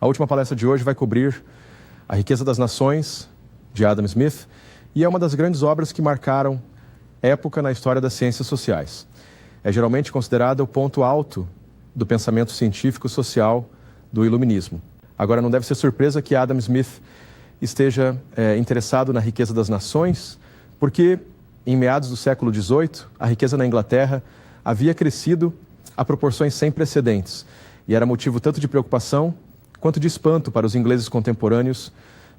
A última palestra de hoje vai cobrir A Riqueza das Nações, de Adam Smith, e é uma das grandes obras que marcaram época na história das ciências sociais. É geralmente considerada o ponto alto do pensamento científico social do iluminismo. Agora, não deve ser surpresa que Adam Smith esteja interessado na riqueza das nações, porque em meados do século XVIII, a riqueza na Inglaterra havia crescido a proporções sem precedentes e era motivo tanto de preocupação quanto de espanto para os ingleses contemporâneos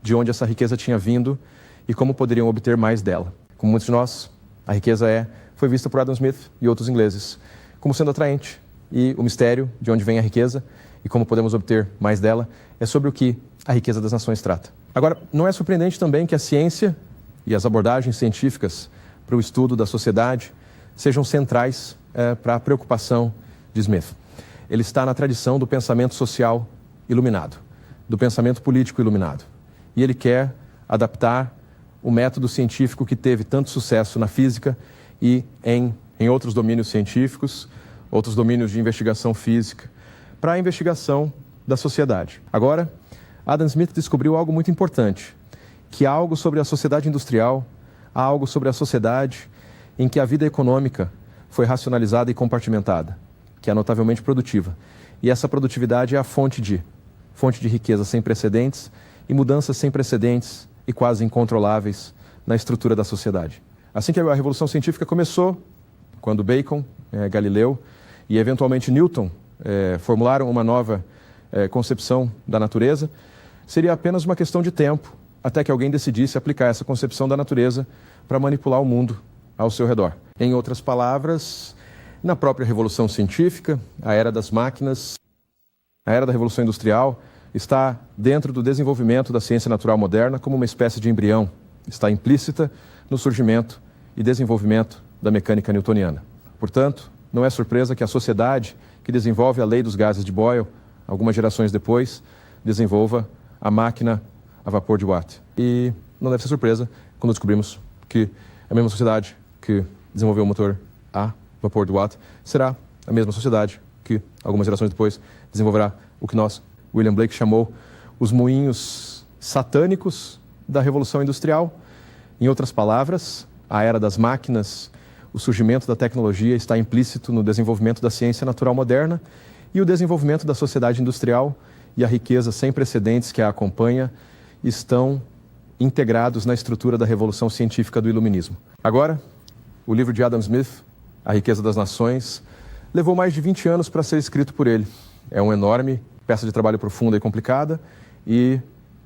de onde essa riqueza tinha vindo e como poderiam obter mais dela. Como muitos de nós, a riqueza foi vista por Adam Smith e outros ingleses como sendo atraente, e o mistério de onde vem a riqueza e como podemos obter mais dela é sobre o que a riqueza das nações trata. Agora, não é surpreendente também que a ciência e as abordagens científicas para o estudo da sociedade sejam centrais para a preocupação de Smith. Ele está na tradição do pensamento social iluminado, do pensamento político iluminado. E ele quer adaptar o método científico que teve tanto sucesso na física e em outros domínios científicos, outros domínios de investigação física, para a investigação da sociedade. Agora, Adam Smith descobriu algo muito importante, que há algo sobre a sociedade industrial, há algo sobre a sociedade em que a vida econômica foi racionalizada e compartimentada, que é notavelmente produtiva. E essa produtividade é a fonte de riqueza sem precedentes e mudanças sem precedentes e quase incontroláveis na estrutura da sociedade. Assim que a Revolução Científica começou, quando Bacon, Galileu e eventualmente Newton formularam uma nova concepção da natureza, seria apenas uma questão de tempo até que alguém decidisse aplicar essa concepção da natureza para manipular o mundo ao seu redor. Em outras palavras, na própria Revolução Científica, a era das máquinas, a era da Revolução Industrial, está dentro do desenvolvimento da ciência natural moderna como uma espécie de embrião. Está implícita no surgimento e desenvolvimento da mecânica newtoniana. Portanto, não é surpresa que a sociedade que desenvolve a lei dos gases de Boyle, algumas gerações depois, desenvolva a máquina a vapor de Watt. E não deve ser surpresa quando descobrimos que a mesma sociedade que desenvolveu o motor a vapor de Watt será a mesma sociedade que, algumas gerações depois, desenvolverá o que William Blake chamou os moinhos satânicos da Revolução Industrial. Em outras palavras, a era das máquinas, o surgimento da tecnologia está implícito no desenvolvimento da ciência natural moderna e o desenvolvimento da sociedade industrial e a riqueza sem precedentes que a acompanha estão integrados na estrutura da Revolução Científica do Iluminismo. Agora, o livro de Adam Smith, A Riqueza das Nações, levou mais de 20 anos para ser escrito por ele. É uma enorme peça de trabalho profunda e complicada e,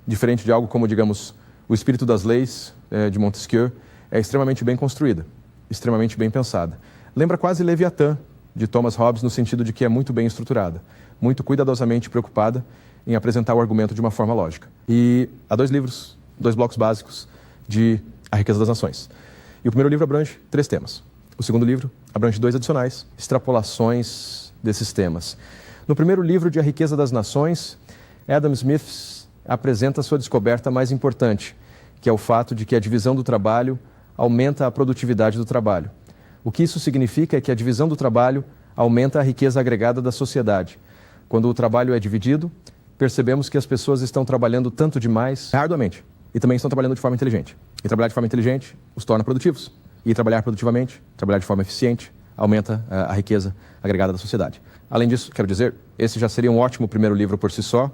diferente de algo como, digamos, O Espírito das Leis, de Montesquieu, é extremamente bem construída, extremamente bem pensada. Lembra quase Leviatã, de Thomas Hobbes, no sentido de que é muito bem estruturada, muito cuidadosamente preocupada em apresentar o argumento de uma forma lógica. E há dois blocos básicos de A Riqueza das Nações. E o primeiro livro abrange 3 temas. O segundo livro abrange 2 adicionais, extrapolações desses temas. No primeiro livro de A Riqueza das Nações, Adam Smith apresenta a sua descoberta mais importante, que é o fato de que a divisão do trabalho aumenta a produtividade do trabalho. O que isso significa é que a divisão do trabalho aumenta a riqueza agregada da sociedade. Quando o trabalho é dividido, percebemos que as pessoas estão trabalhando tanto demais, arduamente, e também estão trabalhando de forma inteligente. E trabalhar de forma inteligente os torna produtivos. E trabalhar produtivamente, trabalhar de forma eficiente, aumenta a riqueza agregada da sociedade. Além disso, quero dizer, esse já seria um ótimo primeiro livro por si só,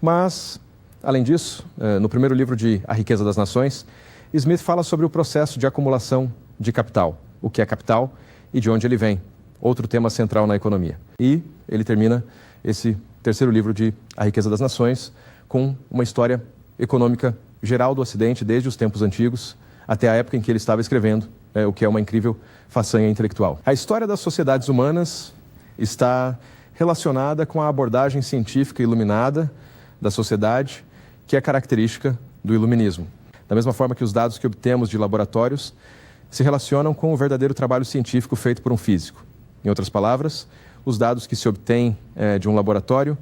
mas, além disso, no primeiro livro de A Riqueza das Nações, Smith fala sobre o processo de acumulação de capital, o que é capital e de onde ele vem, outro tema central na economia. E ele termina esse terceiro livro de A Riqueza das Nações com uma história econômica geral do Ocidente, desde os tempos antigos até a época em que ele estava escrevendo, o que é uma incrível façanha intelectual. A história das sociedades humanas está relacionada com a abordagem científica iluminada da sociedade, que é característica do iluminismo. Da mesma forma que os dados que obtemos de laboratórios se relacionam com o verdadeiro trabalho científico feito por um físico. Em outras palavras, os dados que se obtêm de um laboratório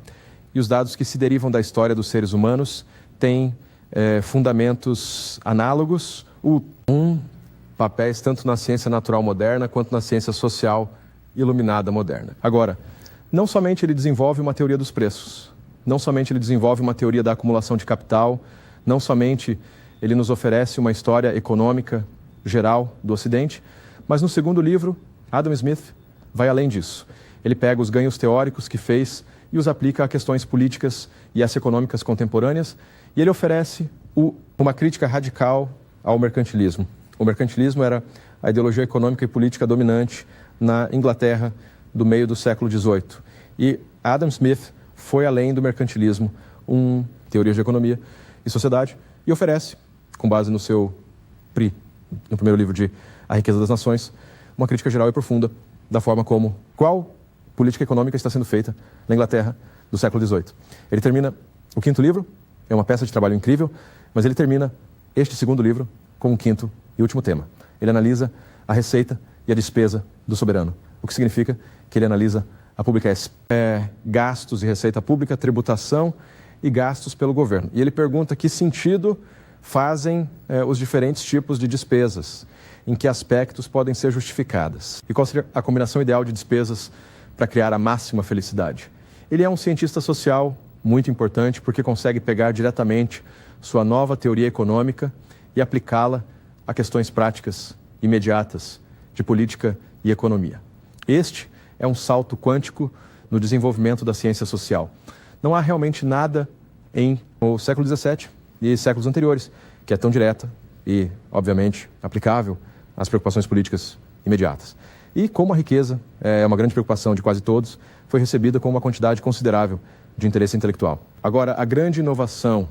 e os dados que se derivam da história dos seres humanos têm fundamentos análogos, papéis tanto na ciência natural moderna quanto na ciência social iluminada moderna. Agora, não somente ele desenvolve uma teoria dos preços, não somente ele desenvolve uma teoria da acumulação de capital, não somente ele nos oferece uma história econômica geral do Ocidente, mas no segundo livro, Adam Smith vai além disso. Ele pega os ganhos teóricos que fez e os aplica a questões políticas e as econômicas contemporâneas, e ele oferece uma crítica radical ao mercantilismo. O mercantilismo era a ideologia econômica e política dominante na Inglaterra do meio do século XVIII. E Adam Smith foi além do mercantilismo, teoria de economia e sociedade, e oferece, com base no primeiro livro de A Riqueza das Nações, uma crítica geral e profunda da forma como qual política econômica está sendo feita na Inglaterra do século XVIII. Ele termina o quinto livro, é uma peça de trabalho incrível, mas ele termina este segundo livro com um quinto e último tema. Ele analisa a receita e a despesa do soberano, o que significa que ele analisa a gastos e receita pública, tributação e gastos pelo governo. E ele pergunta que sentido fazem os diferentes tipos de despesas, em que aspectos podem ser justificadas e qual seria a combinação ideal de despesas para criar a máxima felicidade. Ele é um cientista social muito importante porque consegue pegar diretamente sua nova teoria econômica e aplicá-la a questões práticas imediatas de política e economia. Este é um salto quântico no desenvolvimento da ciência social. Não há realmente nada no século XVII e séculos anteriores que é tão direta e, obviamente, aplicável às preocupações políticas imediatas. E como a riqueza é uma grande preocupação de quase todos, foi recebida com uma quantidade considerável de interesse intelectual. Agora, a grande inovação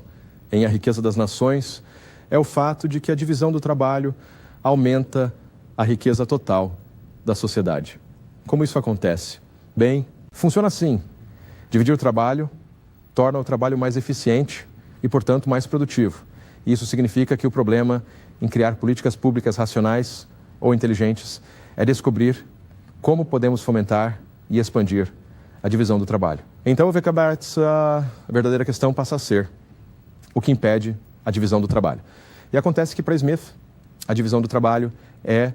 em A Riqueza das Nações é o fato de que a divisão do trabalho aumenta a riqueza total da sociedade. Como isso acontece? Bem, funciona assim. Dividir o trabalho torna o trabalho mais eficiente e, portanto, mais produtivo. Isso significa que o problema em criar políticas públicas racionais ou inteligentes é descobrir como podemos fomentar e expandir a divisão do trabalho. Então, o Weckabart, a verdadeira questão passa a ser o que impede a divisão do trabalho. E acontece que, para Smith, a divisão do trabalho é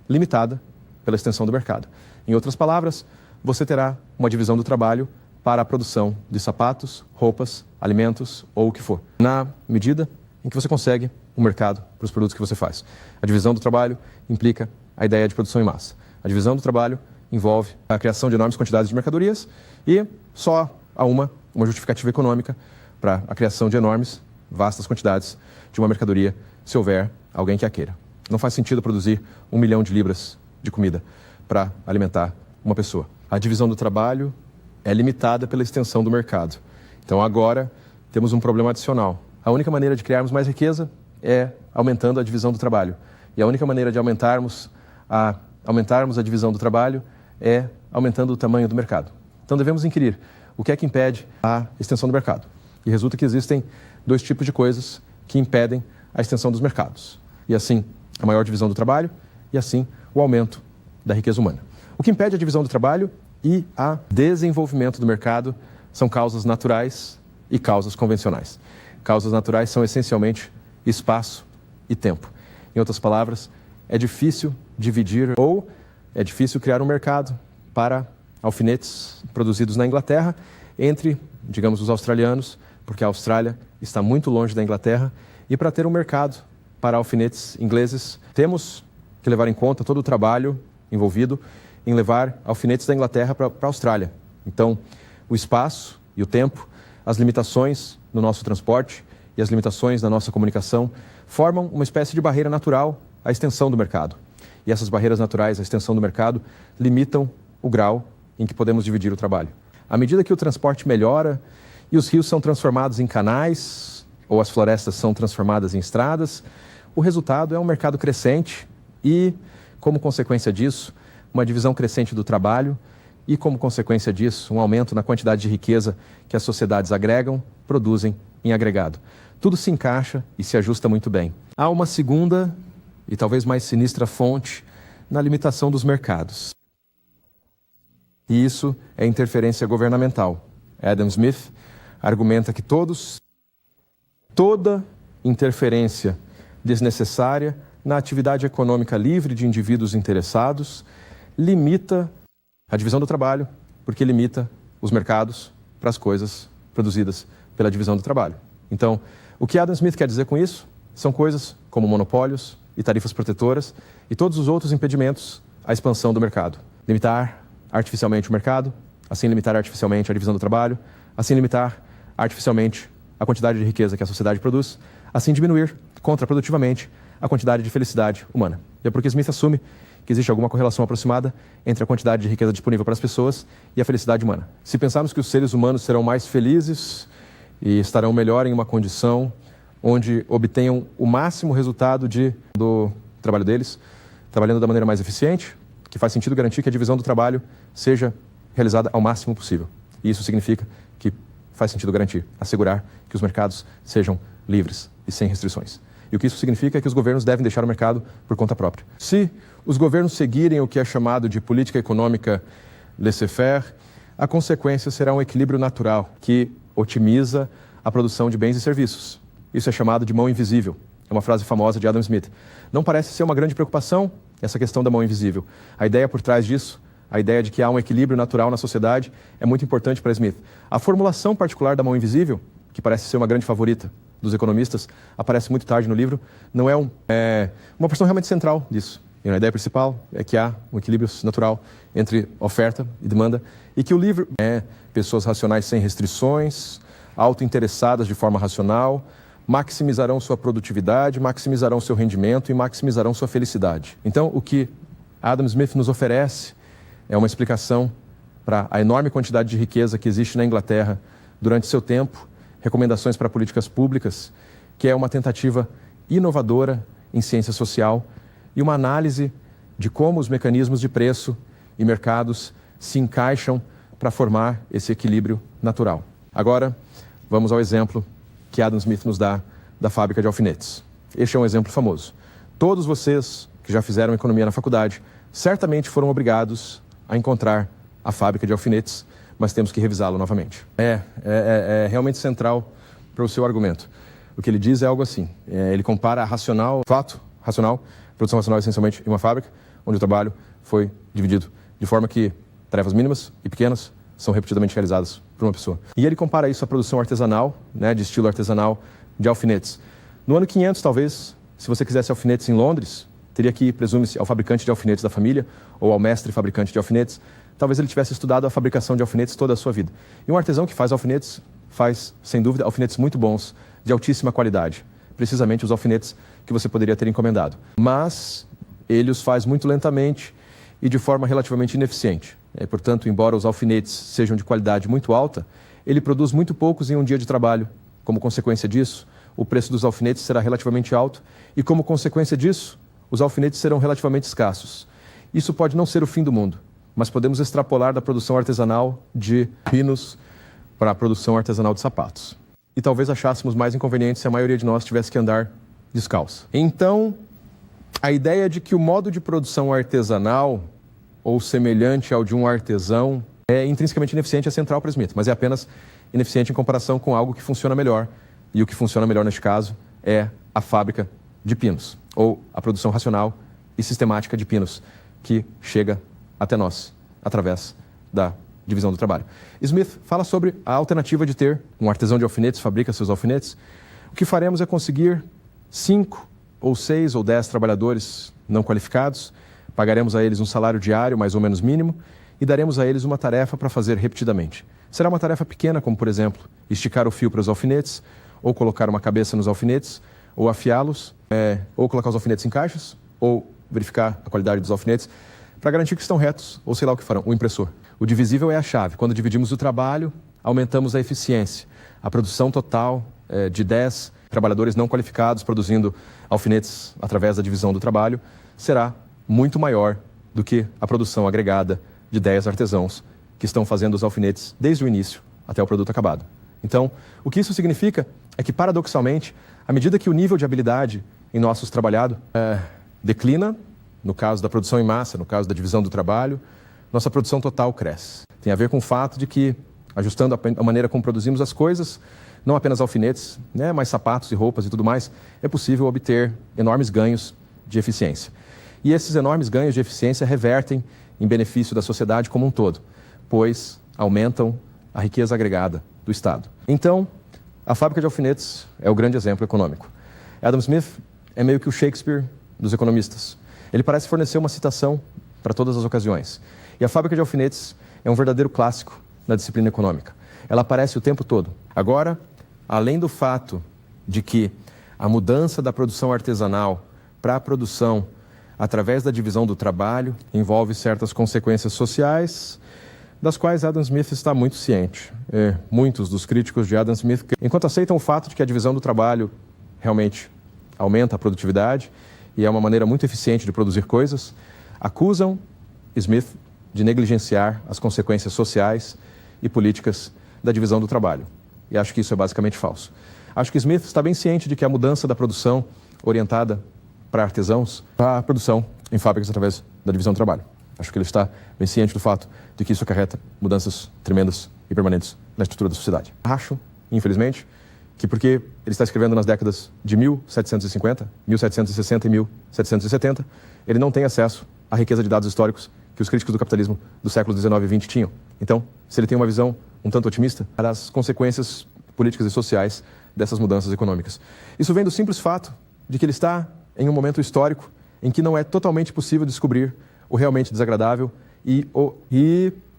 limitada pela extensão do mercado. Em outras palavras, você terá uma divisão do trabalho para a produção de sapatos, roupas, alimentos ou o que for, na medida em que você consegue um mercado para os produtos que você faz. A divisão do trabalho implica a ideia de produção em massa. A divisão do trabalho envolve a criação de enormes quantidades de mercadorias e só há uma justificativa econômica para a criação de enormes, vastas quantidades de uma mercadoria, se houver alguém que a queira. Não faz sentido produzir 1 milhão de libras de comida para alimentar uma pessoa. A divisão do trabalho é limitada pela extensão do mercado. Então agora temos um problema adicional. A única maneira de criarmos mais riqueza é aumentando a divisão do trabalho. E a única maneira de aumentarmos a divisão do trabalho é aumentando o tamanho do mercado. Então devemos inquirir o que é que impede a extensão do mercado. E resulta que existem dois tipos de coisas que impedem a extensão dos mercados. E assim, a maior divisão do trabalho e assim, o aumento da riqueza humana. O que impede a divisão do trabalho e o desenvolvimento do mercado são causas naturais e causas convencionais. Causas naturais são essencialmente espaço e tempo. Em outras palavras, é difícil dividir ou é difícil criar um mercado para alfinetes produzidos na Inglaterra entre, digamos, os australianos, porque a Austrália está muito longe da Inglaterra, e para ter um mercado para alfinetes ingleses, temos que levar em conta todo o trabalho envolvido em levar alfinetes da Inglaterra para a Austrália. Então, o espaço e o tempo, as limitações no nosso transporte e as limitações na nossa comunicação formam uma espécie de barreira natural à extensão do mercado. E essas barreiras naturais à extensão do mercado limitam o grau em que podemos dividir o trabalho. À medida que o transporte melhora e os rios são transformados em canais ou as florestas são transformadas em estradas, o resultado é um mercado crescente e, como consequência disso, uma divisão crescente do trabalho e, como consequência disso, um aumento na quantidade de riqueza que as sociedades agregam, produzem em agregado. Tudo se encaixa e se ajusta muito bem. Há uma segunda e talvez mais sinistra fonte na limitação dos mercados. E isso é interferência governamental. Adam Smith argumenta que toda interferência desnecessária na atividade econômica livre de indivíduos interessados limita a divisão do trabalho, porque limita os mercados para as coisas produzidas pela divisão do trabalho. Então, o que Adam Smith quer dizer com isso são coisas como monopólios e tarifas protetoras e todos os outros impedimentos à expansão do mercado. Limitar artificialmente o mercado, assim limitar artificialmente a divisão do trabalho, assim limitar artificialmente a quantidade de riqueza que a sociedade produz, assim diminuir contraprodutivamente a quantidade de felicidade humana. E é porque Smith assume que existe alguma correlação aproximada entre a quantidade de riqueza disponível para as pessoas e a felicidade humana. Se pensarmos que os seres humanos serão mais felizes e estarão melhor em uma condição onde obtenham o máximo resultado do trabalho deles, trabalhando da maneira mais eficiente, que faz sentido garantir que a divisão do trabalho seja realizada ao máximo possível. E isso significa que faz sentido garantir, assegurar que os mercados sejam livres e sem restrições. E o que isso significa é que os governos devem deixar o mercado por conta própria. Se os governos seguirem o que é chamado de política econômica laissez-faire, a consequência será um equilíbrio natural que otimiza a produção de bens e serviços. Isso é chamado de mão invisível. É uma frase famosa de Adam Smith. Não parece ser uma grande preocupação essa questão da mão invisível. A ideia por trás disso, a ideia de que há um equilíbrio natural na sociedade, é muito importante para Smith. A formulação particular da mão invisível, que parece ser uma grande favorita dos economistas, aparece muito tarde no livro, não é uma porção realmente central disso. E a ideia principal é que há um equilíbrio natural entre oferta e demanda e que o livro é pessoas racionais sem restrições, autointeressadas de forma racional, maximizarão sua produtividade, maximizarão seu rendimento e maximizarão sua felicidade. Então, o que Adam Smith nos oferece é uma explicação para a enorme quantidade de riqueza que existe na Inglaterra durante seu tempo, recomendações para políticas públicas, que é uma tentativa inovadora em ciência social e uma análise de como os mecanismos de preço e mercados se encaixam para formar esse equilíbrio natural. Agora, vamos ao exemplo que Adam Smith nos dá da fábrica de alfinetes. Este é um exemplo famoso. Todos vocês que já fizeram economia na faculdade certamente foram obrigados a encontrar a fábrica de alfinetes, mas temos que revisá-lo novamente. É realmente central para o seu argumento. O que ele diz é algo assim, ele compara a produção racional essencialmente em uma fábrica, onde o trabalho foi dividido de forma que tarefas mínimas e pequenas são repetidamente realizadas por uma pessoa. E ele compara isso à produção artesanal, de estilo artesanal, de alfinetes. No ano 500, talvez, se você quisesse alfinetes em Londres, teria que ir, presume-se, ao fabricante de alfinetes da família ou ao mestre fabricante de alfinetes. Talvez ele tivesse estudado a fabricação de alfinetes toda a sua vida. E um artesão que faz alfinetes, faz, sem dúvida, alfinetes muito bons, de altíssima qualidade. Precisamente os alfinetes que você poderia ter encomendado. Mas ele os faz muito lentamente e de forma relativamente ineficiente. Portanto, embora os alfinetes sejam de qualidade muito alta, ele produz muito poucos em um dia de trabalho. Como consequência disso, o preço dos alfinetes será relativamente alto e, como consequência disso, os alfinetes serão relativamente escassos. Isso pode não ser o fim do mundo, mas podemos extrapolar da produção artesanal de pinos para a produção artesanal de sapatos. E talvez achássemos mais inconveniente se a maioria de nós tivesse que andar descalço. Então, a ideia de que o modo de produção artesanal ou semelhante ao de um artesão é intrinsecamente ineficiente é central para Smith, mas é apenas ineficiente em comparação com algo que funciona melhor. E o que funciona melhor neste caso é a fábrica de pinos, ou a produção racional e sistemática de pinos, que chega até nós através da divisão do trabalho. Smith fala sobre a alternativa de ter um artesão de alfinetes, fabrica seus alfinetes. O que faremos é conseguir 5 ou 6 ou 10 trabalhadores não qualificados, pagaremos a eles um salário diário mais ou menos mínimo e daremos a eles uma tarefa para fazer repetidamente. Será uma tarefa pequena, como por exemplo, esticar o fio para os alfinetes, ou colocar uma cabeça nos alfinetes, ou afiá-los, ou colocar os alfinetes em caixas, ou verificar a qualidade dos alfinetes, para garantir que estão retos, ou sei lá o que farão, o impressor. O divisível é a chave. Quando dividimos o trabalho, aumentamos a eficiência. A produção total de 10 trabalhadores não qualificados produzindo alfinetes através da divisão do trabalho será muito maior do que a produção agregada de 10 artesãos que estão fazendo os alfinetes desde o início até o produto acabado. Então, o que isso significa é que, paradoxalmente, à medida que o nível de habilidade em nossos trabalhados declina, no caso da produção em massa, no caso da divisão do trabalho, nossa produção total cresce. Tem a ver com o fato de que, ajustando a maneira como produzimos as coisas, não apenas alfinetes, mas sapatos e roupas e tudo mais, é possível obter enormes ganhos de eficiência. E esses enormes ganhos de eficiência revertem em benefício da sociedade como um todo, pois aumentam a riqueza agregada do Estado. Então, a fábrica de alfinetes é o grande exemplo econômico. Adam Smith é meio que o Shakespeare dos economistas. Ele parece fornecer uma citação para todas as ocasiões. E a fábrica de alfinetes é um verdadeiro clássico na disciplina econômica. Ela aparece o tempo todo. Agora, além do fato de que a mudança da produção artesanal para a produção através da divisão do trabalho envolve certas consequências sociais, das quais Adam Smith está muito ciente. Muitos dos críticos de Adam Smith, enquanto aceitam o fato de que a divisão do trabalho realmente aumenta a produtividade e é uma maneira muito eficiente de produzir coisas, acusam Smith de negligenciar as consequências sociais e políticas da divisão do trabalho. E acho que isso é basicamente falso. Acho que Smith está bem ciente de que a mudança da produção orientada para artesãos para a produção em fábricas através da divisão do trabalho. Acho que ele está bem ciente do fato de que isso acarreta mudanças tremendas e permanentes na estrutura da sociedade. Acho, infelizmente, que porque ele está escrevendo nas décadas de 1750, 1760 e 1770, ele não tem acesso à riqueza de dados históricos que os críticos do capitalismo do século XIX e XX tinham. Então, se ele tem uma visão um tanto otimista, para as consequências políticas e sociais dessas mudanças econômicas. Isso vem do simples fato de que ele está em um momento histórico em que não é totalmente possível descobrir o realmente desagradável e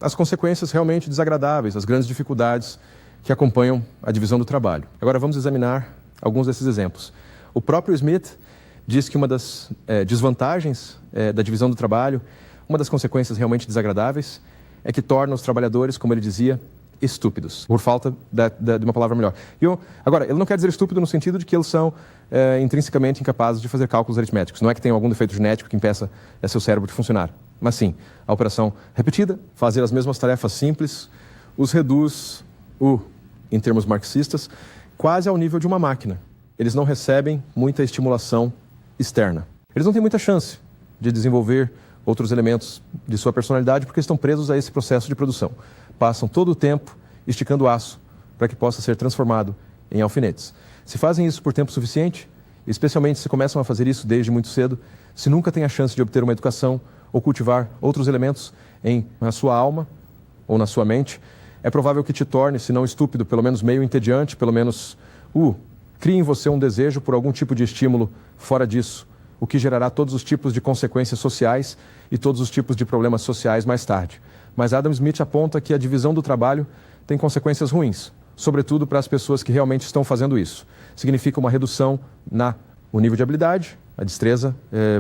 as consequências realmente desagradáveis, as grandes dificuldades que acompanham a divisão do trabalho. Agora vamos examinar alguns desses exemplos. O próprio Smith diz que uma das desvantagens da divisão do trabalho, uma das consequências realmente desagradáveis, é que torna os trabalhadores, como ele dizia, estúpidos, por falta de uma palavra melhor. Agora, ele não quer dizer estúpido no sentido de que eles são intrinsecamente incapazes de fazer cálculos aritméticos. Não é que tenham algum defeito genético que impeça seu cérebro de funcionar. Mas sim, a operação repetida, fazer as mesmas tarefas simples, os reduz, em termos marxistas, quase ao nível de uma máquina. Eles não recebem muita estimulação externa. Eles não têm muita chance de desenvolver outros elementos de sua personalidade porque estão presos a esse processo de produção. Passam todo o tempo esticando o aço para que possa ser transformado em alfinetes. Se fazem isso por tempo suficiente, especialmente se começam a fazer isso desde muito cedo, se nunca têm a chance de obter uma educação ou cultivar outros elementos na sua alma ou na sua mente, é provável que te torne, se não estúpido, pelo menos meio entediante, pelo menos, crie em você um desejo por algum tipo de estímulo fora disso, o que gerará todos os tipos de consequências sociais e todos os tipos de problemas sociais mais tarde. Mas Adam Smith aponta que a divisão do trabalho tem consequências ruins, sobretudo para as pessoas que realmente estão fazendo isso. Significa uma redução no nível de habilidade, a destreza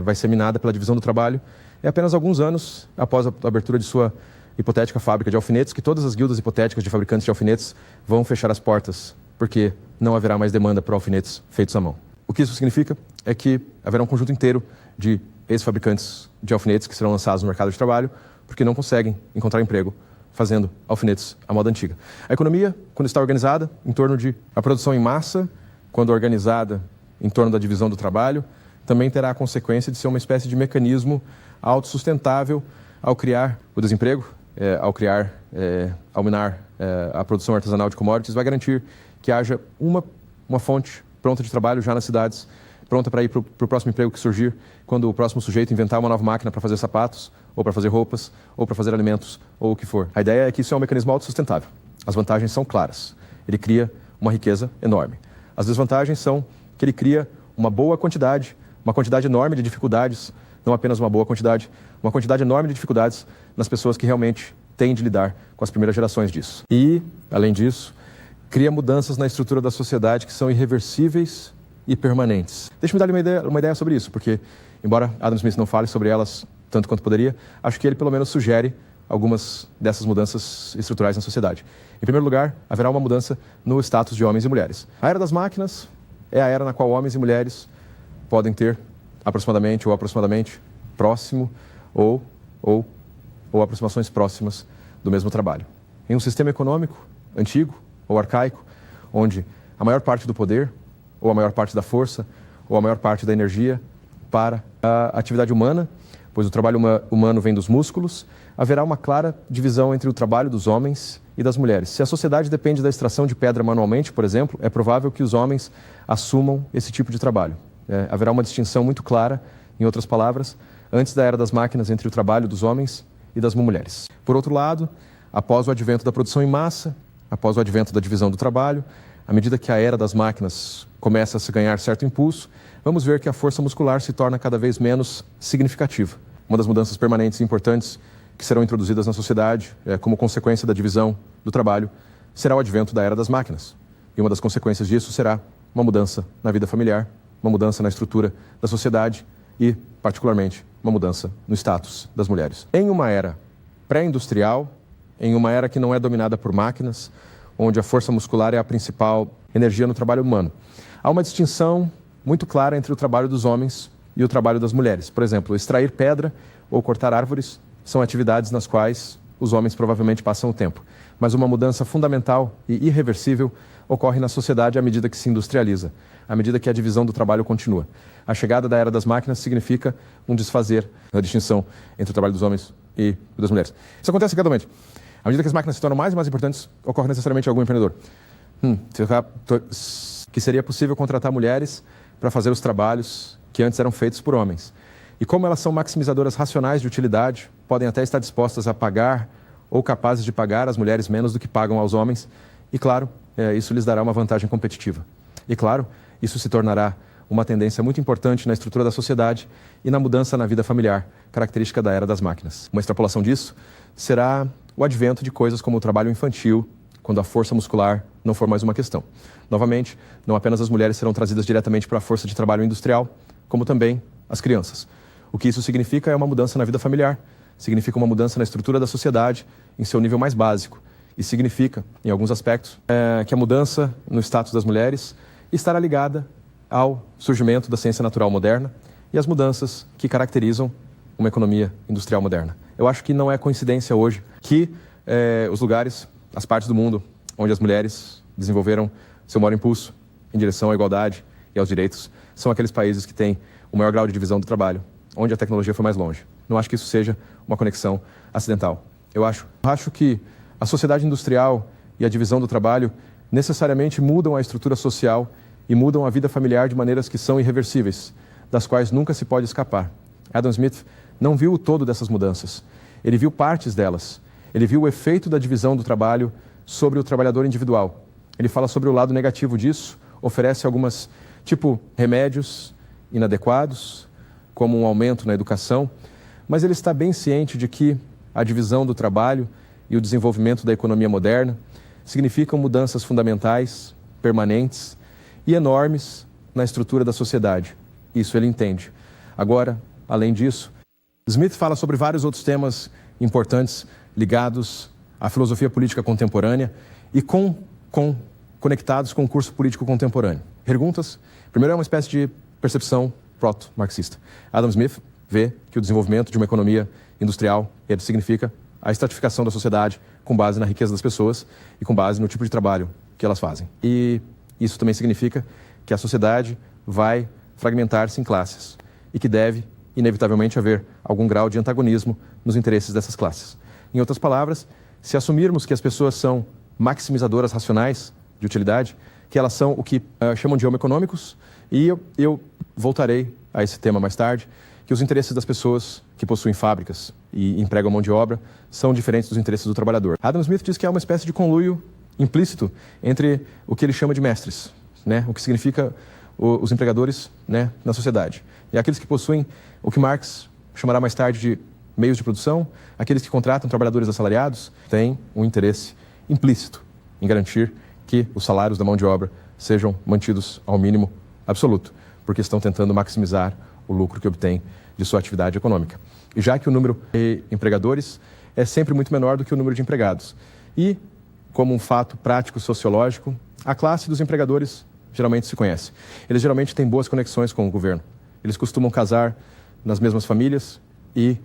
vai ser minada pela divisão do trabalho. É apenas alguns anos após a abertura de sua hipotética fábrica de alfinetes que todas as guildas hipotéticas de fabricantes de alfinetes vão fechar as portas, porque não haverá mais demanda por alfinetes feitos à mão. O que isso significa é que haverá um conjunto inteiro de ex-fabricantes de alfinetes que serão lançados no mercado de trabalho porque não conseguem encontrar emprego fazendo alfinetes à moda antiga. A economia, quando está organizada em torno de a produção em massa, quando organizada em torno da divisão do trabalho, também terá a consequência de ser uma espécie de mecanismo autossustentável ao criar o desemprego, ao minar a produção artesanal de commodities, vai garantir que haja uma fonte pronta de trabalho já nas cidades, pronta para ir para o próximo emprego que surgir, quando o próximo sujeito inventar uma nova máquina para fazer sapatos, ou para fazer roupas, ou para fazer alimentos, ou o que for. A ideia é que isso é um mecanismo autossustentável. As vantagens são claras. Ele cria uma riqueza enorme. As desvantagens são que ele cria uma quantidade enorme de dificuldades, não apenas uma quantidade enorme de dificuldades nas pessoas que realmente têm de lidar com as primeiras gerações disso. E, além disso, cria mudanças na estrutura da sociedade que são irreversíveis e permanentes. Deixa-me dar uma ideia sobre isso, porque, embora Adam Smith não fale sobre elas tanto quanto poderia, acho que ele pelo menos sugere algumas dessas mudanças estruturais na sociedade. Em primeiro lugar, haverá uma mudança no status de homens e mulheres. A era das máquinas é a era na qual homens e mulheres podem ter aproximadamente próximo ou aproximações próximas do mesmo trabalho. Em um sistema econômico antigo ou arcaico, onde a maior parte do poder, ou a maior parte da força, ou a maior parte da energia para a atividade humana, pois o trabalho humano vem dos músculos, haverá uma clara divisão entre o trabalho dos homens e das mulheres. Se a sociedade depende da extração de pedra manualmente, por exemplo, é provável que os homens assumam esse tipo de trabalho. Haverá uma distinção muito clara, em outras palavras, antes da era das máquinas entre o trabalho dos homens e das mulheres. Por outro lado, após o advento da produção em massa, após o advento da divisão do trabalho, à medida que a era das máquinas começa a se ganhar certo impulso, vamos ver que a força muscular se torna cada vez menos significativa. Uma das mudanças permanentes e importantes que serão introduzidas na sociedade, como consequência da divisão do trabalho, será o advento da era das máquinas. E uma das consequências disso será uma mudança na vida familiar, uma mudança na estrutura da sociedade e, particularmente, uma mudança no status das mulheres. Em uma era pré-industrial, em uma era que não é dominada por máquinas, onde a força muscular é a principal energia no trabalho humano, há uma distinção muito clara entre o trabalho dos homens e o trabalho das mulheres. Por exemplo, extrair pedra ou cortar árvores são atividades nas quais os homens provavelmente passam o tempo. Mas uma mudança fundamental e irreversível ocorre na sociedade à medida que se industrializa, à medida que a divisão do trabalho continua. A chegada da era das máquinas significa um desfazer da distinção entre o trabalho dos homens e o das mulheres. Isso acontece gradualmente. À medida que as máquinas se tornam mais e mais importantes, ocorre necessariamente algum empreendedor. Que seria possível contratar mulheres para fazer os trabalhos que antes eram feitos por homens. E como elas são maximizadoras racionais de utilidade, podem até estar dispostas a pagar ou capazes de pagar às mulheres menos do que pagam aos homens. E claro, isso lhes dará uma vantagem competitiva. E claro, isso se tornará uma tendência muito importante na estrutura da sociedade e na mudança na vida familiar, característica da era das máquinas. Uma extrapolação disso será o advento de coisas como o trabalho infantil, quando a força muscular não for mais uma questão. Novamente, não apenas as mulheres serão trazidas diretamente para a força de trabalho industrial, como também as crianças. O que isso significa é uma mudança na vida familiar, significa uma mudança na estrutura da sociedade em seu nível mais básico e significa, em alguns aspectos, que a mudança no status das mulheres estará ligada ao surgimento da ciência natural moderna e às mudanças que caracterizam uma economia industrial moderna. Eu acho que não é coincidência hoje que os lugares, as partes do mundo onde as mulheres desenvolveram seu maior impulso em direção à igualdade e aos direitos são aqueles países que têm o maior grau de divisão do trabalho, onde a tecnologia foi mais longe. Não acho que isso seja uma conexão acidental. Eu acho que a sociedade industrial e a divisão do trabalho necessariamente mudam a estrutura social e mudam a vida familiar de maneiras que são irreversíveis, das quais nunca se pode escapar. Adam Smith não viu o todo dessas mudanças. Ele viu partes delas. Ele viu o efeito da divisão do trabalho sobre o trabalhador individual. Ele fala sobre o lado negativo disso, oferece algumas, remédios inadequados, como um aumento na educação, mas ele está bem ciente de que a divisão do trabalho e o desenvolvimento da economia moderna significam mudanças fundamentais, permanentes e enormes na estrutura da sociedade. Isso ele entende. Agora, além disso, Smith fala sobre vários outros temas importantes ligados à filosofia política contemporânea e conectados com o curso político contemporâneo. Perguntas? Primeiro é uma espécie de percepção proto-marxista. Adam Smith vê que o desenvolvimento de uma economia industrial significa a estratificação da sociedade com base na riqueza das pessoas e com base no tipo de trabalho que elas fazem. E isso também significa que a sociedade vai fragmentar-se em classes e que deve, inevitavelmente, haver algum grau de antagonismo nos interesses dessas classes. Em outras palavras, se assumirmos que as pessoas são maximizadoras racionais de utilidade, que elas são o que chamam de homo econômicos, e eu voltarei a esse tema mais tarde, que os interesses das pessoas que possuem fábricas e empregam mão de obra são diferentes dos interesses do trabalhador. Adam Smith diz que há uma espécie de conluio implícito entre o que ele chama de mestres, o que significa os empregadores na sociedade, e aqueles que possuem o que Marx chamará mais tarde de meios de produção, aqueles que contratam trabalhadores assalariados, têm um interesse implícito em garantir que os salários da mão de obra sejam mantidos ao mínimo absoluto, porque estão tentando maximizar o lucro que obtém de sua atividade econômica. E já que o número de empregadores é sempre muito menor do que o número de empregados. E, como um fato prático sociológico, a classe dos empregadores geralmente se conhece. Eles geralmente têm boas conexões com o governo. Eles costumam casar nas mesmas famílias e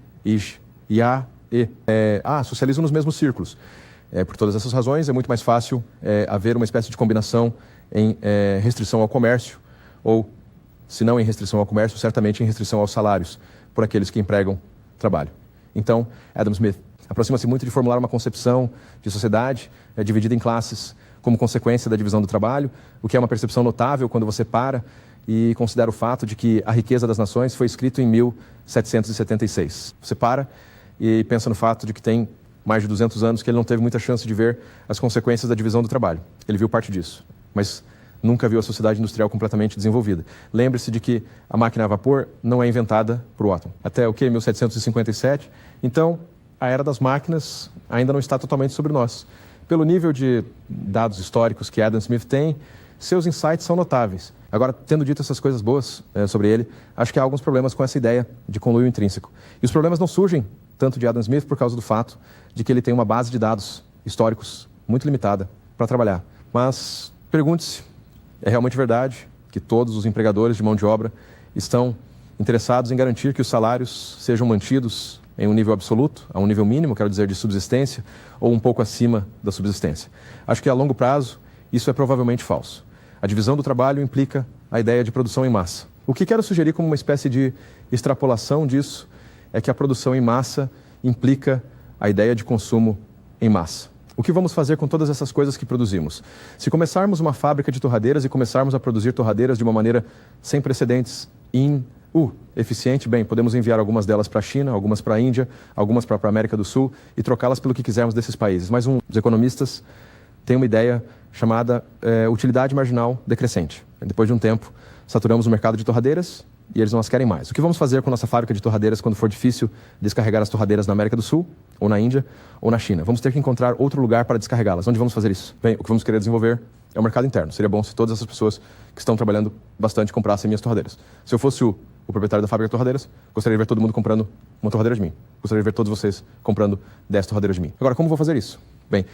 socializam nos mesmos círculos. Por todas essas razões, é muito mais fácil haver uma espécie de combinação em restrição ao comércio, ou, se não em restrição ao comércio, certamente em restrição aos salários por aqueles que empregam trabalho. Então, Adam Smith aproxima-se muito de formular uma concepção de sociedade dividida em classes como consequência da divisão do trabalho, o que é uma percepção notável quando você para e considera o fato de que A Riqueza das Nações foi escrito em 1776. Você para e pensa no fato de que tem mais de 200 anos que ele não teve muita chance de ver as consequências da divisão do trabalho. Ele viu parte disso, mas nunca viu a sociedade industrial completamente desenvolvida. Lembre-se de que a máquina a vapor não é inventada por Watson. Até o que? 1757. Então, a era das máquinas ainda não está totalmente sobre nós. Pelo nível de dados históricos que Adam Smith tem, seus insights são notáveis. Agora, tendo dito essas coisas boas sobre ele, acho que há alguns problemas com essa ideia de conluio intrínseco. E os problemas não surgem tanto de Adam Smith por causa do fato de que ele tem uma base de dados históricos muito limitada para trabalhar. Mas pergunte-se, é realmente verdade que todos os empregadores de mão de obra estão interessados em garantir que os salários sejam mantidos em um nível absoluto, a um nível mínimo, quero dizer, de subsistência, ou um pouco acima da subsistência? Acho que a longo prazo isso é provavelmente falso. A divisão do trabalho implica a ideia de produção em massa. O que quero sugerir como uma espécie de extrapolação disso é que a produção em massa implica a ideia de consumo em massa. O que vamos fazer com todas essas coisas que produzimos? Se começarmos uma fábrica de torradeiras e começarmos a produzir torradeiras de uma maneira sem precedentes, eficiente, bem, podemos enviar algumas delas para a China, algumas para a Índia, algumas para a América do Sul e trocá-las pelo que quisermos desses países. Mas os economistas têm uma ideia chamada utilidade marginal decrescente. Depois de um tempo, saturamos o mercado de torradeiras e eles não as querem mais. O que vamos fazer com nossa fábrica de torradeiras quando for difícil descarregar as torradeiras na América do Sul, ou na Índia, ou na China? Vamos ter que encontrar outro lugar para descarregá-las. Onde vamos fazer isso? Bem, o que vamos querer desenvolver é o mercado interno. Seria bom se todas essas pessoas que estão trabalhando bastante comprassem minhas torradeiras. Se eu fosse o proprietário da fábrica de torradeiras, gostaria de ver todo mundo comprando uma torradeira de mim. Gostaria de ver todos vocês comprando 10 torradeiras de mim. Agora, como vou fazer isso? Bem,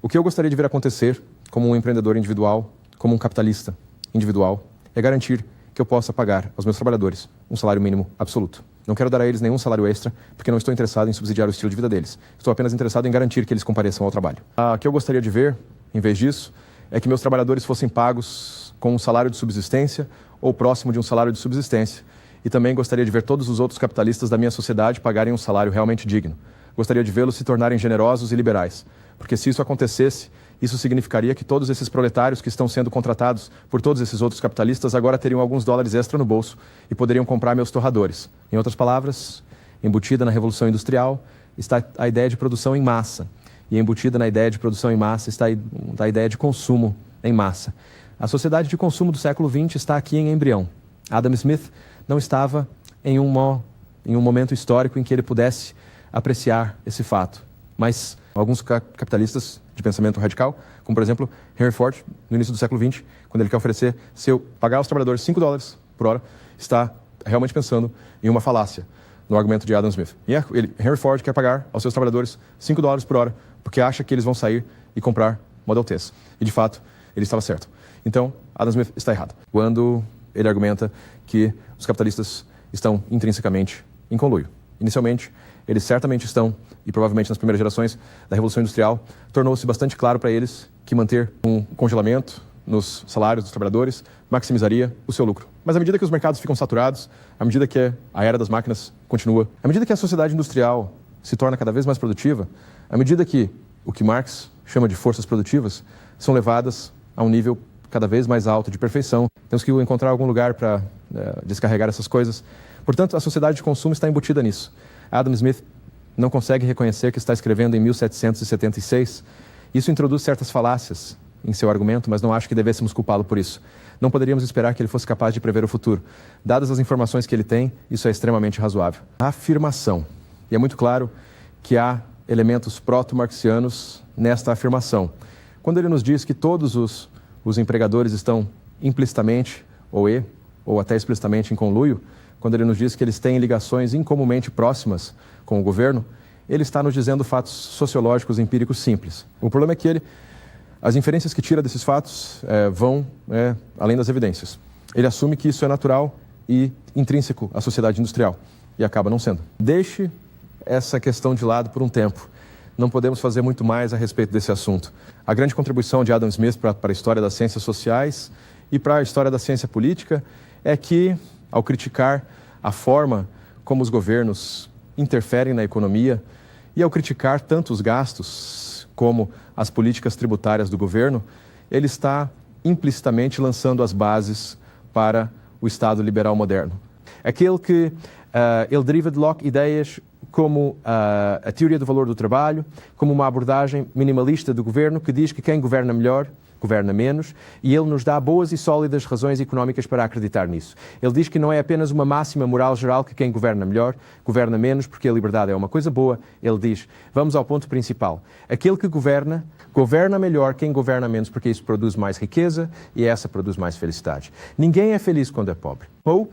o que eu gostaria de ver acontecer como um empreendedor individual, como um capitalista individual, é garantir que eu possa pagar aos meus trabalhadores um salário mínimo absoluto. Não quero dar a eles nenhum salário extra, porque não estou interessado em subsidiar o estilo de vida deles. Estou apenas interessado em garantir que eles compareçam ao trabalho. O que eu gostaria de ver, em vez disso, é que meus trabalhadores fossem pagos com um salário de subsistência ou próximo de um salário de subsistência. E também gostaria de ver todos os outros capitalistas da minha sociedade pagarem um salário realmente digno. Gostaria de vê-los se tornarem generosos e liberais, porque se isso acontecesse, isso significaria que todos esses proletários que estão sendo contratados por todos esses outros capitalistas agora teriam alguns dólares extra no bolso e poderiam comprar meus torradores. Em outras palavras, embutida na Revolução Industrial está a ideia de produção em massa. E embutida na ideia de produção em massa está a ideia de consumo em massa. A sociedade de consumo do século XX está aqui em embrião. Adam Smith não estava em um momento histórico em que ele pudesse apreciar esse fato. Mas alguns capitalistas de pensamento radical, como por exemplo Henry Ford, no início do século XX, quando ele quer oferecer, se eu pagar aos trabalhadores $5 por hora, está realmente pensando em uma falácia no argumento de Adam Smith. E Henry Ford quer pagar aos seus trabalhadores $5 por hora, porque acha que eles vão sair e comprar Model Ts. E de fato, ele estava certo. Então, Adam Smith está errado quando ele argumenta que os capitalistas estão intrinsecamente em conluio. Inicialmente, eles certamente estão, e provavelmente nas primeiras gerações da Revolução Industrial, tornou-se bastante claro para eles que manter um congelamento nos salários dos trabalhadores maximizaria o seu lucro. Mas à medida que os mercados ficam saturados, à medida que a era das máquinas continua, à medida que a sociedade industrial se torna cada vez mais produtiva, à medida que o que Marx chama de forças produtivas são levadas a um nível cada vez mais alto de perfeição, temos que encontrar algum lugar para descarregar essas coisas. Portanto, a sociedade de consumo está embutida nisso. Adam Smith não consegue reconhecer que está escrevendo em 1776. Isso introduz certas falácias em seu argumento, mas não acho que devêssemos culpá-lo por isso. Não poderíamos esperar que ele fosse capaz de prever o futuro. Dadas as informações que ele tem, isso é extremamente razoável. A afirmação. E é muito claro que há elementos proto-marxianos nesta afirmação. Quando ele nos diz que todos os empregadores estão implicitamente, ou até explicitamente em conluio, quando ele nos diz que eles têm ligações incomumente próximas com o governo, ele está nos dizendo fatos sociológicos empíricos simples. O problema é que as inferências que tira desses fatos vão além das evidências. Ele assume que isso é natural e intrínseco à sociedade industrial, e acaba não sendo. Deixe essa questão de lado por um tempo. Não podemos fazer muito mais a respeito desse assunto. A grande contribuição de Adam Smith para a história das ciências sociais e para a história da ciência política é que, ao criticar a forma como os governos interferem na economia e ao criticar tanto os gastos como as políticas tributárias do governo, ele está implicitamente lançando as bases para o Estado liberal moderno. Aquele que ele deriva de Locke ideias como a teoria do valor do trabalho, como uma abordagem minimalista do governo que diz que quem governa melhor governa menos, e ele nos dá boas e sólidas razões económicas para acreditar nisso. Ele diz que não é apenas uma máxima moral geral que quem governa melhor governa menos porque a liberdade é uma coisa boa. Ele diz, vamos ao ponto principal, aquele que governa melhor quem governa menos porque isso produz mais riqueza e essa produz mais felicidade. Ninguém é feliz quando é pobre. Ou,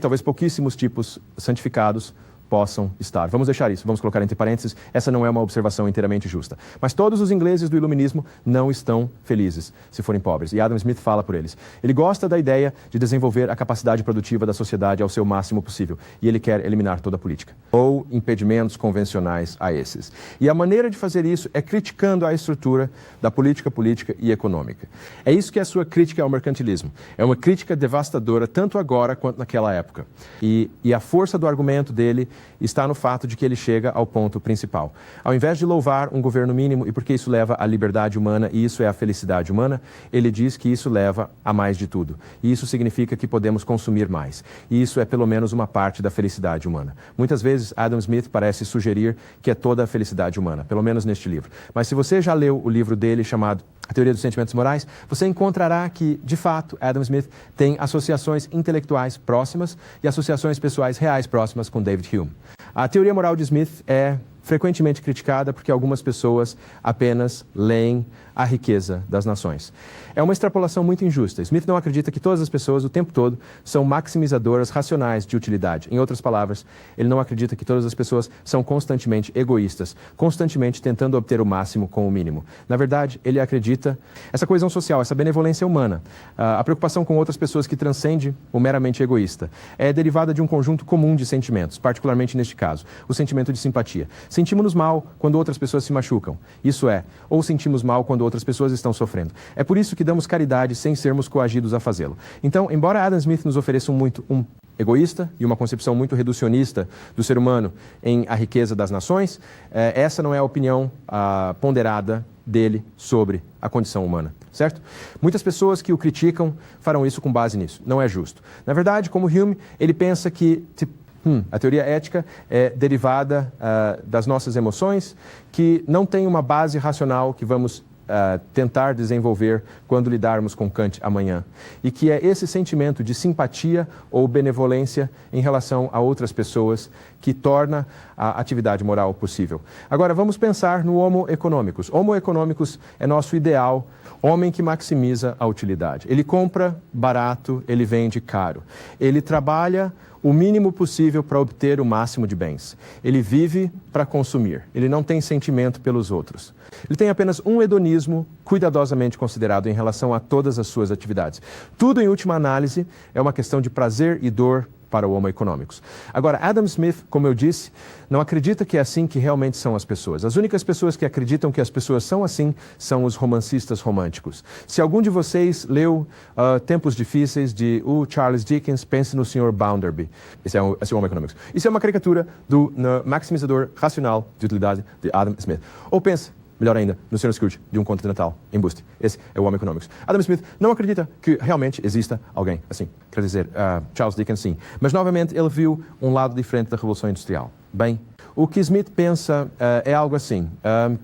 talvez pouquíssimos tipos santificados possam estar. Vamos deixar isso, vamos colocar entre parênteses, essa não é uma observação inteiramente justa. Mas todos os ingleses do iluminismo não estão felizes se forem pobres, e Adam Smith fala por eles. Ele gosta da ideia de desenvolver a capacidade produtiva da sociedade ao seu máximo possível, e ele quer eliminar toda a política, ou impedimentos convencionais a esses. E a maneira de fazer isso é criticando a estrutura da política e econômica. É isso que é a sua crítica ao mercantilismo. É uma crítica devastadora, tanto agora quanto naquela época. E a força do argumento dele está no fato de que ele chega ao ponto principal. Ao invés de louvar um governo mínimo e porque isso leva à liberdade humana e isso é a felicidade humana, ele diz que isso leva a mais de tudo. E isso significa que podemos consumir mais. E isso é pelo menos uma parte da felicidade humana. Muitas vezes Adam Smith parece sugerir que é toda a felicidade humana, pelo menos neste livro. Mas se você já leu o livro dele chamado A Teoria dos Sentimentos Morais, você encontrará que, de fato, Adam Smith tem associações intelectuais próximas e associações pessoais reais próximas com David Hume. A teoria moral de Smith é frequentemente criticada porque algumas pessoas apenas leem a riqueza das nações. É uma extrapolação muito injusta. Smith não acredita que todas as pessoas, o tempo todo, são maximizadoras racionais de utilidade. Em outras palavras, ele não acredita que todas as pessoas são constantemente egoístas, constantemente tentando obter o máximo com o mínimo. Na verdade, ele acredita essa coesão social, essa benevolência humana, a preocupação com outras pessoas que transcende o meramente egoísta, é derivada de um conjunto comum de sentimentos, particularmente neste caso, o sentimento de simpatia. Sentimos-nos mal quando outras pessoas se machucam. Isso é, ou sentimos mal quando outras pessoas estão sofrendo. É por isso que damos caridade sem sermos coagidos a fazê-lo. Então, embora Adam Smith nos ofereça um egoísta e uma concepção muito reducionista do ser humano em A Riqueza das Nações, essa não é a opinião ponderada dele sobre a condição humana, certo? Muitas pessoas que o criticam farão isso com base nisso. Não é justo. Na verdade, como Hume, ele pensa que a teoria ética é derivada das nossas emoções, que não tem uma base racional que vamos tentar desenvolver quando lidarmos com Kant amanhã. E que é esse sentimento de simpatia ou benevolência em relação a outras pessoas que torna a atividade moral possível. Agora, vamos pensar no Homo economicus. Homo economicus é nosso ideal, homem que maximiza a utilidade. Ele compra barato, ele vende caro. Ele trabalha o mínimo possível para obter o máximo de bens. Ele vive para consumir. Ele não tem sentimento pelos outros. Ele tem apenas um hedonismo cuidadosamente considerado em relação a todas as suas atividades. Tudo, em última análise, é uma questão de prazer e dor para o Homo economicus. Agora, Adam Smith, como eu disse, não acredita que é assim que realmente são as pessoas. As únicas pessoas que acreditam que as pessoas são assim são os romancistas românticos. Se algum de vocês leu Tempos Difíceis de Charles Dickens, pense no Sr. Bounderby. Esse é o Homo economicus. Isso é uma caricatura do maximizador racional de utilidade de Adam Smith. Ou pense, melhor ainda, no Sr. Scrooge, de Um Conto de Natal, Embuste. Esse é o Homo economicus. Adam Smith não acredita que realmente exista alguém assim. Quer dizer, Charles Dickens sim. Mas, novamente, ele viu um lado diferente da Revolução Industrial. Bem, o que Smith pensa é algo assim,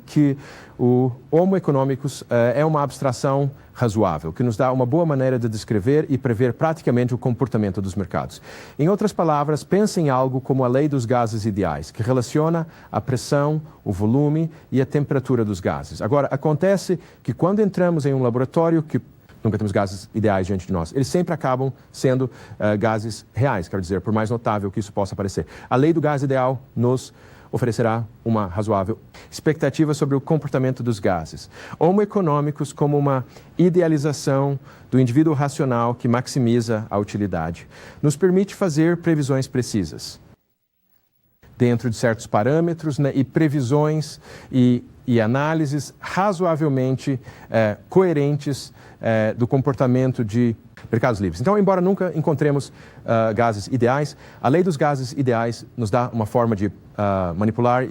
que o Homo economicus é uma abstração razoável, que nos dá uma boa maneira de descrever e prever praticamente o comportamento dos mercados. Em outras palavras, pense em algo como a lei dos gases ideais, que relaciona a pressão, o volume e a temperatura dos gases. Agora, acontece que quando entramos em um laboratório, que nunca temos gases ideais diante de nós, eles sempre acabam sendo gases reais, quero dizer, por mais notável que isso possa parecer. A lei do gás ideal nos oferecerá uma razoável expectativa sobre o comportamento dos gases. Homo economicus como uma idealização do indivíduo racional que maximiza a utilidade, nos permite fazer previsões precisas, dentro de certos parâmetros, né, e previsões e análises razoavelmente coerentes do comportamento de mercados livres. Então, embora nunca encontremos gases ideais. A lei dos gases ideais nos dá uma forma de manipular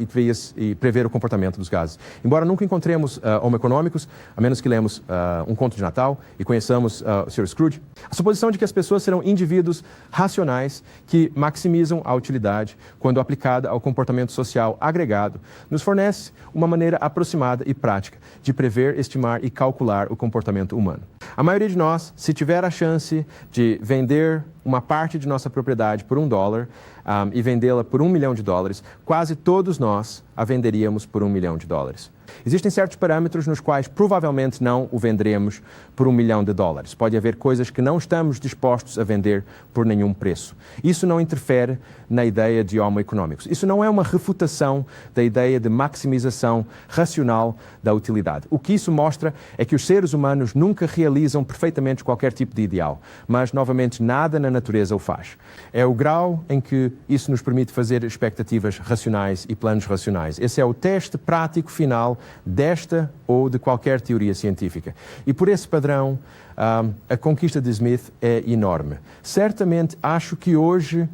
e prever o comportamento dos gases. Embora nunca encontremos homo econômicos, a menos que lemos um conto de Natal e conheçamos o Sr. Scrooge, a suposição de que as pessoas serão indivíduos racionais que maximizam a utilidade quando aplicada ao comportamento social agregado nos fornece uma maneira aproximada e prática de prever, estimar e calcular o comportamento humano. A maioria de nós, se tiver a chance de vender uma parte de nossa propriedade por $1 e vendê-la por $1 milhão, quase todos nós a venderíamos por $1 milhão. Existem certos parâmetros nos quais provavelmente não o venderemos por $1 milhão. Pode haver coisas que não estamos dispostos a vender por nenhum preço. Isso não interfere na ideia de homo econômicos. Isso não é uma refutação da ideia de maximização racional da utilidade. O que isso mostra é que os seres humanos nunca realizam perfeitamente qualquer tipo de ideal, mas, novamente, nada na natureza o faz. É o grau em que isso nos permite fazer expectativas racionais e planos racionais. Esse é o teste prático final desta ou de qualquer teoria científica. E por esse padrão, a conquista de Smith é enorme. Certamente acho que hoje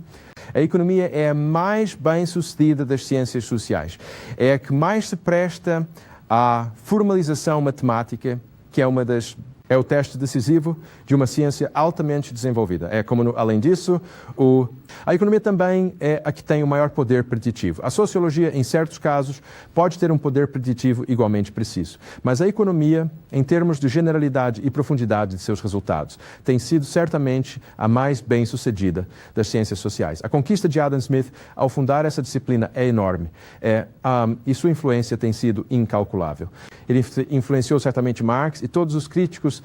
a economia é a mais bem-sucedida das ciências sociais. É a que mais se presta à formalização matemática, que é o teste decisivo de uma ciência altamente desenvolvida. Além disso, a economia também é a que tem o maior poder preditivo. A sociologia, em certos casos, pode ter um poder preditivo igualmente preciso. Mas a economia, em termos de generalidade e profundidade de seus resultados, tem sido certamente a mais bem-sucedida das ciências sociais. A conquista de Adam Smith ao fundar essa disciplina é enorme e sua influência tem sido incalculável. Ele influenciou certamente Marx e todos os críticos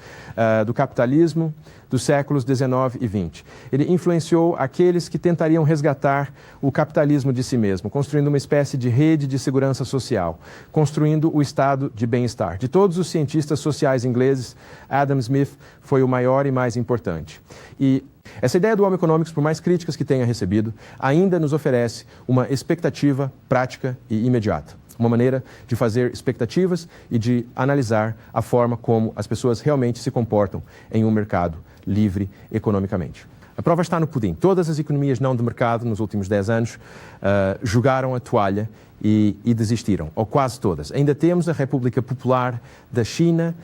do capitalismo dos séculos XIX e XX. Ele influenciou aqueles que tentariam resgatar o capitalismo de si mesmo, construindo uma espécie de rede de segurança social, construindo o estado de bem-estar. De todos os cientistas sociais ingleses, Adam Smith foi o maior e mais importante. E essa ideia do Homo Econômicos, por mais críticas que tenha recebido, ainda nos oferece uma expectativa prática e imediata. Uma maneira de fazer expectativas e de analisar a forma como as pessoas realmente se comportam em um mercado livre economicamente. A prova está no pudim. Todas as economias não de mercado nos últimos 10 anos jogaram a toalha e desistiram, ou quase todas. Ainda temos a República Popular da China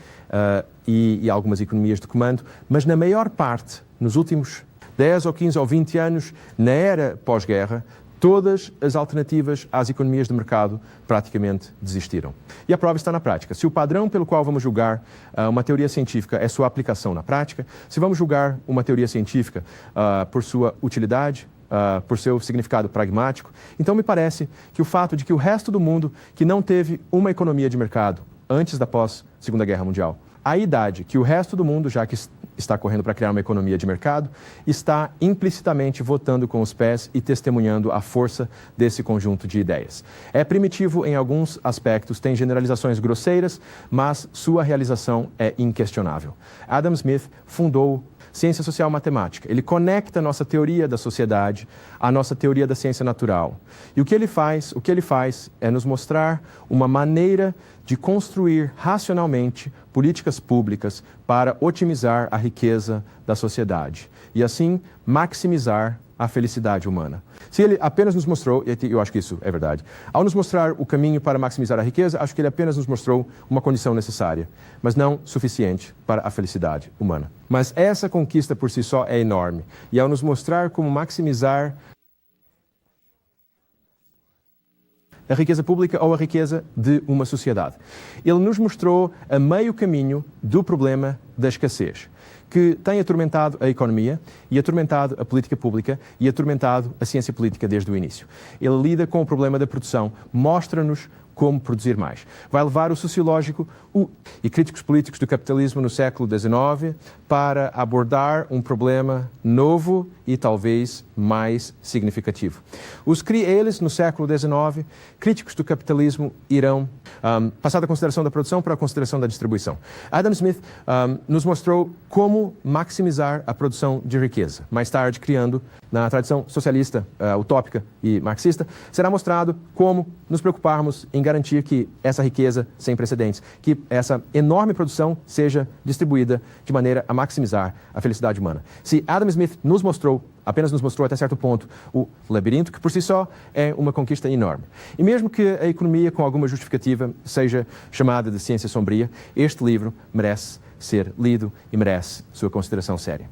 e algumas economias de comando, mas na maior parte, nos últimos 10 ou 15 ou 20 anos, na era pós-guerra, todas as alternativas às economias de mercado praticamente desistiram. E a prova está na prática. Se o padrão pelo qual vamos julgar uma teoria científica é sua aplicação na prática, se vamos julgar uma teoria científica por sua utilidade, por seu significado pragmático, então me parece que o fato de que o resto do mundo que não teve uma economia de mercado antes da pós-Segunda Guerra Mundial, a idade que o resto do mundo, já que está correndo para criar uma economia de mercado, está implicitamente votando com os pés e testemunhando a força desse conjunto de ideias. É primitivo em alguns aspectos, tem generalizações grosseiras, mas sua realização é inquestionável. Adam Smith fundou ciência social matemática. Ele conecta a nossa teoria da sociedade à nossa teoria da ciência natural. E o que ele faz é nos mostrar uma maneira de construir racionalmente políticas públicas para otimizar a riqueza da sociedade e, assim, maximizar a felicidade humana. Se ele apenas nos mostrou, e eu acho que isso é verdade, ao nos mostrar o caminho para maximizar a riqueza, acho que ele apenas nos mostrou uma condição necessária, mas não suficiente para a felicidade humana. Mas essa conquista por si só é enorme, e ao nos mostrar como maximizar a riqueza pública ou a riqueza de uma sociedade, ele nos mostrou a meio caminho do problema da escassez, que tem atormentado a economia e atormentado a política pública e atormentado a ciência política desde o início. Ele lida com o problema da produção, mostra-nos como produzir mais. Vai levar o sociológico e críticos políticos do capitalismo no século XIX para abordar um problema novo e talvez mais significativo. Eles, no século XIX, críticos do capitalismo, irão passar da consideração da produção para a consideração da distribuição. Adam Smith nos mostrou como maximizar a produção de riqueza. Mais tarde, criando, na tradição socialista, utópica e marxista, será mostrado como nos preocuparmos em garantir que essa riqueza sem precedentes, que essa enorme produção seja distribuída de maneira a maximizar a felicidade humana. Se Adam Smith apenas nos mostrou até certo ponto o labirinto, que por si só é uma conquista enorme. E mesmo que a economia, com alguma justificativa, seja chamada de ciência sombria, este livro merece ser lido e merece sua consideração séria.